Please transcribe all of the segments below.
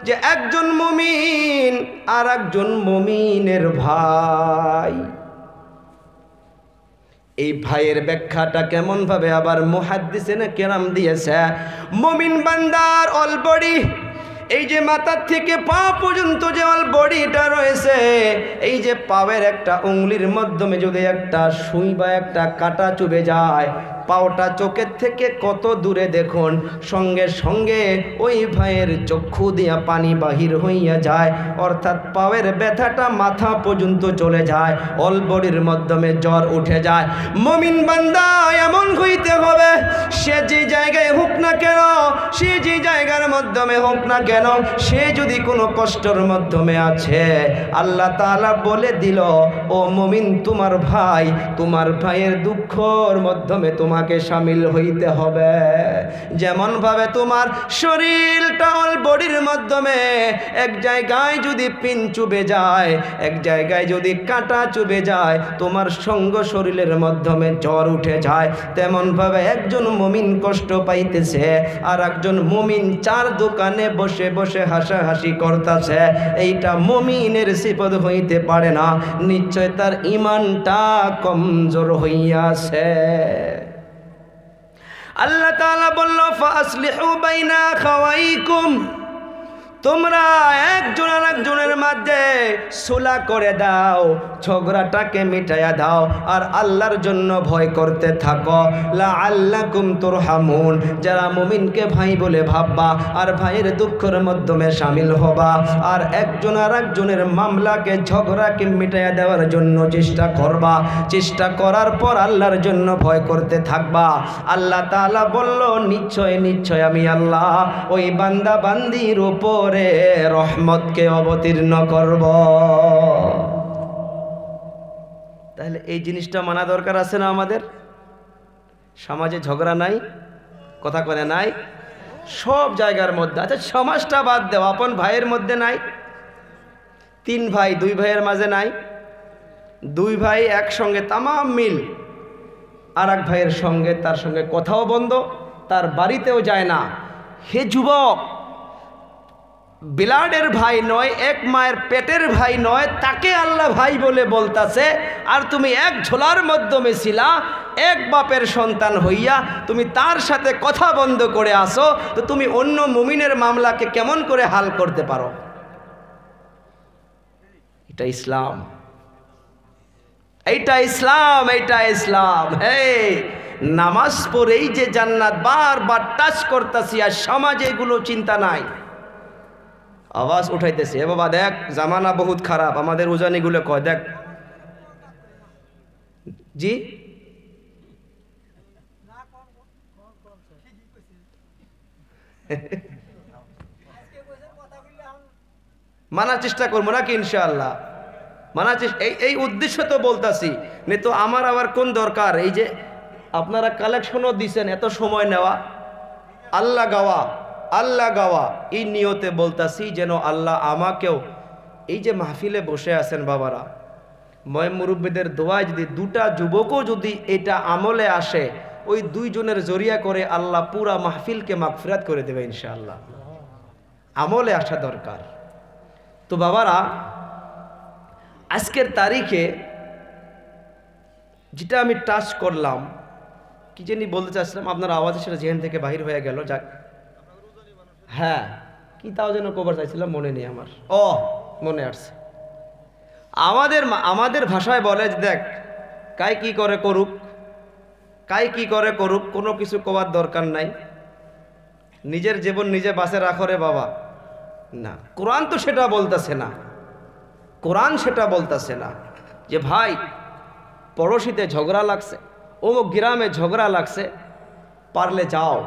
যে একজন মুমিন আর একজন মুমিনের ভাই। এই ভাইয়ের ব্যাখ্যাটা কেমন ভাবে আবার মুহাদ্দিসিনে কেরাম দিয়েছে, মুমিন বান্দার অল বডি, এই যে মাথা থেকে পা পর্যন্ত যে অল বডিটা রয়েছে, এই যে পায়ের একটা উংলির মাধ্যমে যদি একটা সুই বা একটা কাঁটা চুবে যায়, পাওটা চোখের থেকে কত দূরে দেখুন, সঙ্গে সঙ্গে ওই ভাইয়ের চক্ষু দিয়া পানি বাহির হইয়া যায়, অর্থাৎ পায়ের ব্যথাটা মাথা পর্যন্ত চলে যায়, অল বডির মাধ্যমে জ্বর উঠে যায়। মুমিন বান্দা এমন হইতে হবে, সে যে জায়গায় হোক না কেন, সে যে জায়গার মাধ্যমে হোক না কেন, সে যদি কোনো কষ্টের মাধ্যমে আছে, আল্লাহ তাআলা বলে দিল, ও মুমিন তোমার ভাইয়ের দুঃখের মাধ্যমে তোমাকে শামিল হইতে হবে। যেমন ভাবে তোমার শরীরটা অল বডির মাধ্যমে এক জায়গায় যদি পিন চুবে যায়, এক জায়গায় যদি কাঁটা চুবে যায়, তোমার সঙ্গ শরীরের মাধ্যমে জ্বর উঠে যায়, তেমন ভাবে একজন মুমিন কষ্ট পাইতেছে আর একজন মুমিন চার দোকানে বসে বসে হাসাহাসি করতেছে, এইটা মুমিনের সিফত হইতে পারে না, নিশ্চয় তার ঈমানটা কমজোর হইয়াছে। আল্লাহ তাআলা বলল, ফাসলিহু বাইনা আখাওয়াইকুম, তোমরা একজন আর একজনের মধ্যে সুলা করে দাও, ঝগড়াটাকে মিটাইয়া দাও, আর আল্লাহর জন্য ভয় করতে থাকো, লাআল্লাকুম তুরহামুন, যারা মুমিনকে ভাই বলে ভাববা আর ভাইয়ের দুঃখের মাধ্যমে শামিল হবা, আর একজন আর একজনের মামলাকে ঝগড়াকে মিটাইয়া দেওয়ার জন্য চেষ্টা করবা, চেষ্টা করার পর আল্লাহর জন্য ভয় করতে থাকবা। আল্লাহ তাআলা বলল, নিশ্চয় নিশ্চয় আমি আল্লাহ ওই বান্দা বান্দির উপর রহমতকে অবতীর্ণ করব। তাহলে এই জিনিসটা মানা দরকার আছে না আমাদের? সমাজে ঝগড়া নাই, কথা করে নাই, সব জায়গার মধ্যে। আচ্ছা সমাজটা বাদ দেও, আপন ভাইয়ের মধ্যে নাই? 3 ভাই 2 ভাইয়ের মাঝে নাই? 2 ভাই একসঙ্গে তামাম মিল, আর এক ভাইয়ের সঙ্গে তার সঙ্গে কথাও বন্ধ, তার বাড়িতেও যায় না। হে যুবক, বিলাডের ভাই নয়, এক মায়ের পেটের ভাই নয়, তাকে আল্লাহ ভাই বলে বলতাছে, আর তুমি এক ঝোলার মাধ্যমে ছিলা, এক বাপের সন্তান হইয়া তুমি তার সাথে কথা বন্ধ করে আসো, তো তুমি অন্য মুমিনের মামলাকে কেমন করে হাল করতে পারো? এটা ইসলাম, এইটা ইসলাম, এইটা ইসলাম। হে, নামাজ পড়েই যে জান্নাত বারবার টাচ করতেছি, আর সমাজে এগুলো চিন্তা নাই। আওয়াজ উঠাইতেছে, এ বাবা দেখ জামানা বহুত খারাপ, আমাদের উজানিগুলো কয় দেখ। জি মানার চেষ্টা করবো নাকি ইনশাআল্লাহ, মানার চেষ্টা, এই উদ্দেশ্য তো বলতাছি, নে তো আমার আবার কোন দরকার? এই যে আপনারা কালেকশনও দিছেন, এত সময় নেওয়া, আল্লাহ গাওয়া, এই নিয়তে বলতাছি যেন আল্লাহ আমাকেও, এই যে মাহফিলে বসে আছেন বাবারা, ময় মুরব্বীদের দোয়ায় যদি 2টা যুবকও যদি এটা আমলে আসে, ওই 2 জনের জরিয়া করে আল্লাহ পুরা মাহফিলকে মাগফিরাত করে দেবে ইনশাআল্লাহ। আমলে আসা দরকার। তো বাবারা, আজকের তারিখে যেটা আমি টাচ করলাম, কি জানি বলতে চাচ্ছিলাম, আপনার আওয়াজে সেটা জেহেন থেকে বাহির হয়ে গেল। যাক, হ্যাঁ, কি তাও যেন কভার চাইছিলাম, মনে নেই আমার। মনে আসছে। আমাদের ভাষায় বলে যে দেখ, কাই কি করে করুক, কোনো কিছু কবার দরকার নাই, নিজের জীবন নিজে বাঁচে রাখো রে বাবা। না, কোরআন তো সেটা বলতেছে না, কোরআন সেটা বলতেছে না যে ভাই পড়োশিতে ঝগড়া লাগছে, অমুক গ্রামে ঝগড়া লাগছে, পারলে যাও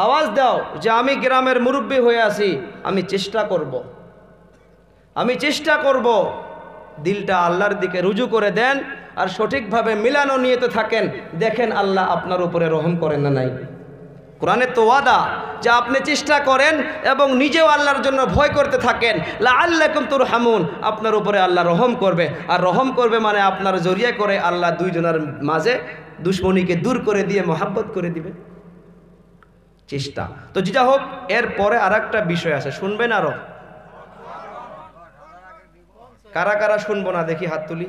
আওয়াজ দাও যে আমি গ্রামের মুরব্বী হয়ে আছি, আমি চেষ্টা করব। দিলটা আল্লাহর দিকে রুজু করে দেন আর সঠিকভাবে মিলানো নিয়তে থাকেন, দেখেন আল্লাহ আপনার উপরে রহম করেন না নাই। কোরআনের তো ওয়াদা যে আপনি চেষ্টা করেন এবং নিজেও আল্লাহর জন্য ভয় করতে থাকেন, লাআল্লাকুম তুরহামুন, আপনার উপরে আল্লাহ রহম করবে। আর রহম করবে মানে আপনার জরিয়া করে আল্লাহ 2 জনের মাঝে দুশ্মনীকে দূর করে দিয়ে মহাব্বত করে দিবে। চেষ্টা। তো যেটা হোক, এরপরে আর একটা বিষয় আছে, শুনবেন আরো? কারা কারা শুনবো না দেখি হাত তুলি।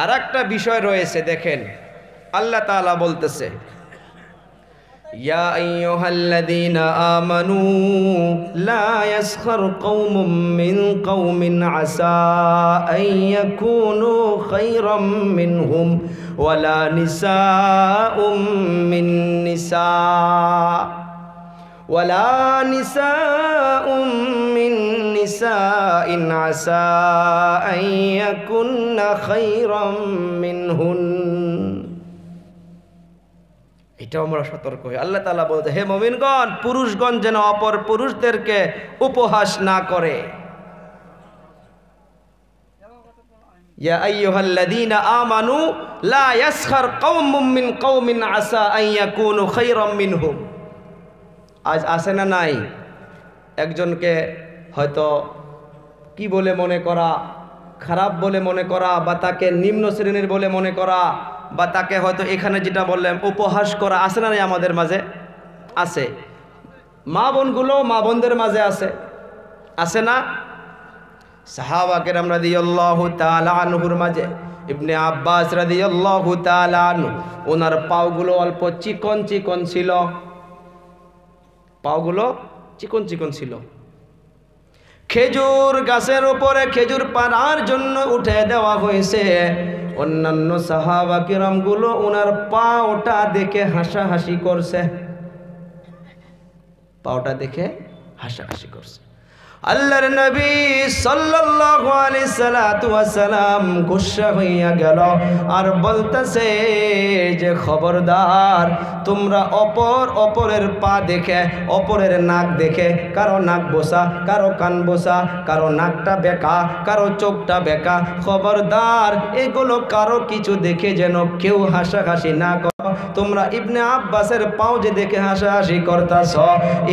আর একটা বিষয় রয়েছে, দেখেন আল্লাহ তাআলা বলতেছে, ইয়া আইয়ুহাল্লাযীনা আমানু লা ইয়াসখার কওমুম মিন কওমিন আসা আন ইয়াকুনু খায়রাম মিনহুম ওয়ালা নিসাউম মিন নিসা ওয়ালা নিসাউম মিন নিসাইন আসা আন ইয়াকুননা খায়রাম মিনহুন। এটাও আমরা সতর্ক হই। আল্লাহ তাআলা বলতে, হে মুমিনগণ, পুরুষগণ যেন অপর পুরুষদেরকে উপহাস না করে। ইয়া আইয়ুহাল্লাযীনা আমানু লা ইয়াসখার কওমুম মিন কওমিন আসা আন ইয়াকুনু খায়রাম মিনহুম। আজ আছে না নাই একজনকে হয়তো কি বলে মনে করা, খারাপ বলে মনে করা, বা তাকে নিম্ন শ্রেণীর বলে মনে করা, বা তাকে হয়তো এখানে যেটা বললাম উপহাস করা, আছে না নাই আমাদের মাঝে? আছে। মা বোনগুলো মা বোনদের মাঝে আছে, আছে না? সাহাবা কেরাম রাদিয়াল্লাহু তাআলা আনহুর মাঝে ইবনে আব্বাস রাদিয়াল্লাহু তাআলা আনহু, ওনার পাগুলো অল্প চিকন চিকন ছিল, পাগুলো চিকন চিকন ছিল। খেজুর গাছের উপরে খেজুর পাড়ার জন্য উঠে দেওয়া হয়েছে। অন্যান্য সাহাবা কিরামগুলো ওনার পাওটা দেখে হাসাহাসি করছে, পাওটা দেখে হাসাহাসি করছে। আল্লাহর নবী সাল্লাল্লাহু আলাইহি সাল্লাতু ওয়াস সালাম গুসা হইয়া গেল আর বলতেছে যে, খবরদার, তোমরা অপরের পা দেখে, অপরের নাক দেখে, কারো নাক বোসা, কারো কান বোসা, কারো নাকটা বেঁকা, কারো চোখটা বেঁকা, খবরদার এগুলো কারো কিছু দেখে যেন কেউ হাসাহাসি না করো। তোমরা ইবনে আব্বাসের পাও যে দেখে হাসাহাসি করতাছ,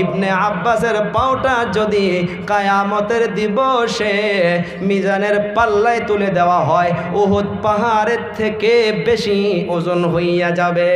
ইবনে আব্বাসের পাওটা যদি কিয়ামতের দিবসে মিজানের পাল্লায় তুলে দেওয়া হয়, উহুদ পাহাড়ের থেকে বেশি ওজন হইয়া যাবে।